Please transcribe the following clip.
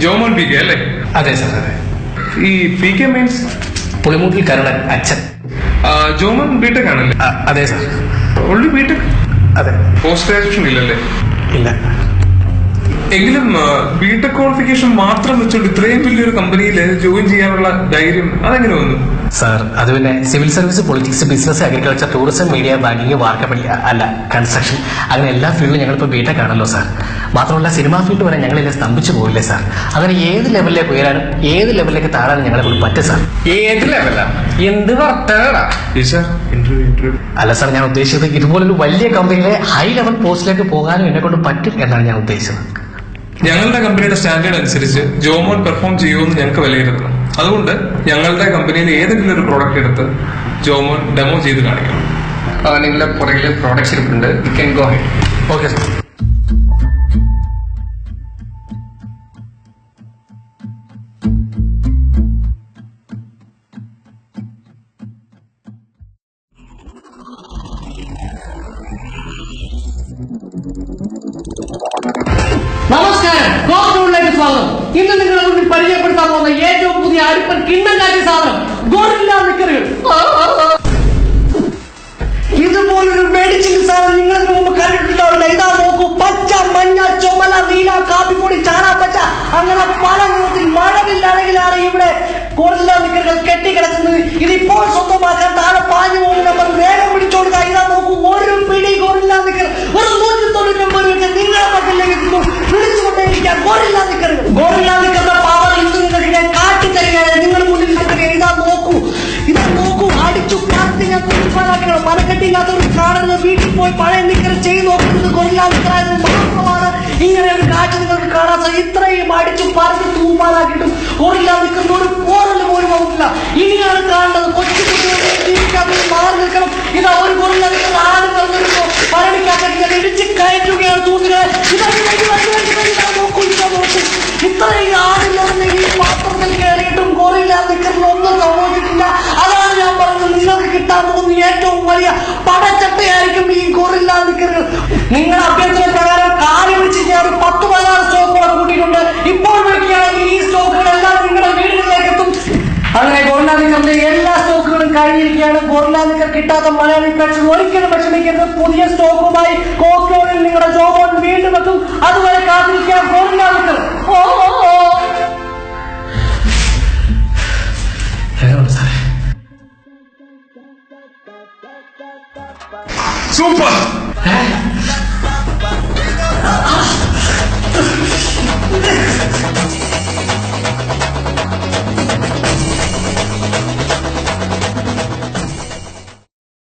Jomon P K അല്ലേ? അതെ sir, അതെ. ഈ P K means Pulimoottil Karunan അച്ഛൻ. ജോമോൻ ബിടെക് ആണല്ലേ? അതെ സാർ. Only B Tech? അതെ. പോസ്റ്റ് ഗ്രാജുവേഷൻ ഇല്ലല്ലേ? ഇല്ല. എങ്കിലും ബിടെക് ക്വാളിഫിക്കേഷൻ മാത്രം വെച്ചോണ്ട് ഇത്രയും വലിയൊരു കമ്പനിയിൽ ജോയിൻ ചെയ്യാനുള്ള ധൈര്യം അതെങ്ങനെ വന്നു സാർ? അത് പിന്നെ civil service, politics, business, agriculture, tourism, media, banking, വാർക്കപ്പള്ളി, അല്ല കൺസ്ട്രക്ഷൻ, അങ്ങനെ എല്ലാ ഫീൽഡിലും ഞങ്ങളിപ്പോൾ ബിടെക് ആണല്ലോ സാർ. മാത്രമല്ല സിനിമാ ഫീൽഡ് വരെ ഞങ്ങളില്ലേ സ്തംഭിച്ചു പോയില്ലേ സാർ? അങ്ങനെ ഏത് ലെവലിലേക്ക് ഉയരാനും ഏത് ലെവലിലേക്ക് താഴാനും ഞങ്ങളെ കൊണ്ട് പറ്റും സാർ. ഏത് ലെവലാ? എന്ത് വർത്താടാ? അല്ല സാർ, ഞാൻ ഉദ്ദേശിച്ചത് ഇതുപോലൊരു വലിയ കമ്പനിയിലെ ഹൈ ലെവൽ പോസ്റ്റിലേക്ക് പോകാനും എന്നെ കൊണ്ട് പറ്റും എന്നാണ് ഞാൻ ഉദ്ദേശിച്ചത്. ഞങ്ങളുടെ കമ്പനിയുടെ സ്റ്റാൻഡേർഡ് അനുസരിച്ച് ജോമോൻ പെർഫോം ചെയ്യുമെന്ന് ഞങ്ങൾക്ക് വിലയിരുത്തണം. അതുകൊണ്ട് ഞങ്ങളുടെ കമ്പനിയിൽ ഏതെങ്കിലും ഒരു പ്രോഡക്റ്റ് എടുത്ത് ജോമോൻ ഡെമോ ചെയ്ത് കാണിക്കണം. നിങ്ങളുടെ പുറകില് പ്രോഡക്ട്സ് ഇരിപ്പുണ്ട്. You can go head. Okay sir. നമസ്കാരം, കോസ്റ്റോണിലേക്ക് സ്വാഗതം. ഇന്ന് നിങ്ങളെ മുന്നിൽ പരിചയപ്പെടുത്താൻ പോകുന്ന ഏറ്റവും പുതിയ അടുപ്പൻ കിണ്ണം കാറ്റിയ സാധനം ഗോറില്ല നിക്കറുകൾ. ഇതുപോലൊരു മെഡിസിൻ സാധനം നിങ്ങൾ ഇതിനു മുമ്പ് കണ്ടിട്ടുണ്ടാവില്ല. ഇതാ നോക്കൂ, പച്ച, മഞ്ഞ, ചുമല, നീല, കാപ്പിപ്പൊടി, ചാണാപ്പച്ച, അങ്ങനെ പല നിറത്തിൽ മഴവില്ലാണെങ്കിലാണ് ഇവിടെ ഗോറില്ല നിക്കറുകൾ കെട്ടിക്കിടക്കുന്നത്. ഇതിപ്പോൾ സ്വന്തമാക്കാൻ താഴെ പാഞ്ഞു പോകുന്ന നമ്പർ വേഗം പിടിച്ചോടുക. ഇതാ നോക്കൂ, ഒരു പിടി ഗോറില്ല നിക്കർ വെറും 199 വെച്ച് നിങ്ങളെ മക്കളിലേക്ക് എത്തുന്നു. വിളിച്ചുകൊണ്ടേയിരിക്കാൻ ഗോറില്ല നിക്കറുകൾ. ഗോറില്ല നിക്കറിന്റെ പവർ ഇന്ന് നിങ്ങൾക്ക് ഞാൻ കാട്ടിത്തരികയാണ്. നിങ്ങൾ മുന്നിൽ നിൽക്കുകയാണ്. ഇതാ നോക്കൂ, ഇതാ നോക്കൂ, അടിച്ചു പാർട്ടി ഞാൻ കുറിപ്പാലാക്കണം. മനക്കെട്ടില്ലാത്തവർ കാണുന്നത് വീട്ടിൽ പോയി പഴയ നിക്കർ ചെയ്ത് നോക്കുന്നത് ഗോറില്ല നിക്കറായത് മാത്രമാണ് ഇങ്ങനെ ഒരു കാഴ്ച നിങ്ങൾക്ക് കാണാൻ സാധിക്കും. ഇത്രയും അടിച്ചു പാർട്ടി തൂപ്പാലാക്കിയിട്ടും ഗോറില്ല നിക്കറിന് ഒരു പോറല് പോലും ആവുന്നില്ല. ഇനിയാണ് കാണേണ്ടത് കൊച്ചു കുട്ടികളെ ജീവിക്കാൻ മാറി നിൽക്കണം. ഇതാ ഒരു ഗോറില്ല നിക്കർ ആട് പറഞ്ഞിരുന്നു പരണിക്കാത്ത ഇടിച്ച് കയറ്റുകയാണ് സുഹൃത്തുക്കളെ. നോക്കൂ, ഇതാ നോക്കൂ, ഇത്രയും ആടില്ലെന്ന് ഈ പാത്രത്തിൽ കയറിയിട്ടും ഗോറില്ല നിക്കറിന് ഒന്നും സംഭവിച്ചിട്ടില്ല. അതാണ് ഞാൻ പറഞ്ഞത്, നിങ്ങൾക്ക് കിട്ടാൻ പോകുന്ന ഏറ്റവും വലിയ പടച്ചട്ടയായിരിക്കും ഈ ഗോറില്ല നിക്കറുകൾ. നിങ്ങളുടെ അഭ്യർത്ഥന പ്രകാരം കാര്യം വിളിച്ച് ഞാൻ 10-14 സ്റ്റോക്കുകൾ കൂട്ടിയിട്ടുണ്ട്. ഇപ്പോൾ വിളിക്കുകയാണെങ്കിൽ ഈ സ്റ്റോക്കുകളെല്ലാം നിങ്ങളുടെ വീടുകളിലേക്ക് എത്തും. അങ്ങനെ ഗോറില്ല നിക്കറിന്റെ എല്ലാ സ്റ്റോക്കുകളും കഴിഞ്ഞിരിക്കുകയാണ്. ഗോറില്ല നിക്കർ കിട്ടാത്ത മലയാളി പ്രേക്ഷകർ